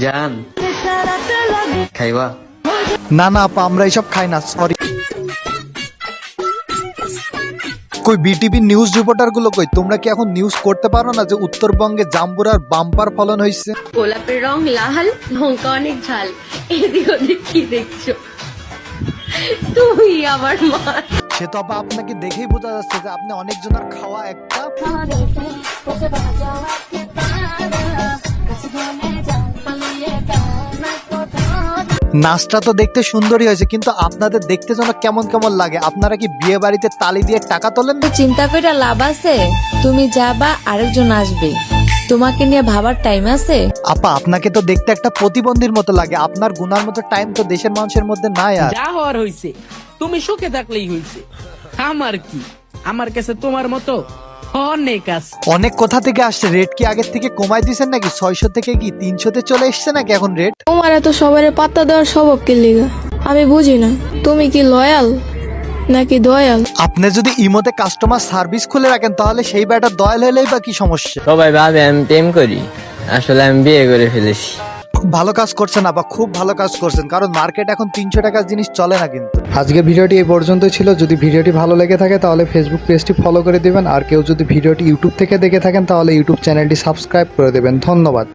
জান খাইবা? না না আপা, আমরা এসব খাই না, সরি। কই বিটিভি নিউজ রিপোর্টার গুলো কই? তোমরা কি এখন নিউজ করতে পারো না যে উত্তরবঙ্গে জাম্বুরার বাম্পার ফলন হয়েছে? গোলাপের রং লাল, লঙ্কা অনেক ঝাল। এদিক ওদিক কি দেখছো? তুমি আমার মা। সে তো আপা আপনাকে দেখেই বোঝা যাচ্ছে যে আপনি অনেকজনের খাওয়া একটা। নাচটা তো দেখতে সুন্দরই হয়েছে, কিন্তু আপনাদের দেখতে যেন কেমন কেমন লাগে। আপনারা কি বিয়ে বাড়িতে তালি দিয়ে টাকা তোলেন? চিন্তা করে লাভ আছে? তুমি যাবা, আরেকজন আসবে, তোমাকে নিয়ে ভাবার টাইম আছে? আপা আপনাকে তো দেখতে একটা প্রতিবন্ধীর মতো লাগে। আপনার গুনার মতো টাইম তো দেশের মানুষের মধ্যে নাই। আর যা হওয়ার হইছে, তুমি সুখে থাকলেই হইছে। আমার কি, আমার কাছে তোমার মতো অনেক আছে। অনেক কোথা থেকে আসছে? রেট কি আগের থেকে কমাই দিয়েছেন নাকি? 600 থেকে কি 300-তে চলে এসছে নাকি এখন রেট? তোমার এত সবার পাত্তা দেওয়ার স্বভাব কি লিগা? আমি বুঝি না, তুমি কি লয়াল নাকি দয়াল? আপনি যদি ইমোতে কাস্টমার সার্ভিস খুলে রাখেন তাহলে সেই ব্যাটার দয়াল হলেই বা কি সমস্যা? সবাই ভাবে আমি প্রেম করি, আসলে আমি বিয়ে করে ফেলেছি। খুব ভালো কাজ করছেন আপা, খুব ভালো কাজ করছেন, কারণ মার্কেট এখন 300 টাকার জিনিস চলে না কিন্তু। আজকে ভিডিওটি এই পর্যন্ত ছিল। যদি ভিডিওটি ভালো লেগে থাকে তাহলে ফেসবুক পেজটি ফলো করে দিবেন, আর কেউ যদি ভিডিওটি ইউটিউব থেকে দেখে থাকেন তাহলে ইউটিউব চ্যানেলটি সাবস্ক্রাইব করে দেবেন। ধন্যবাদ।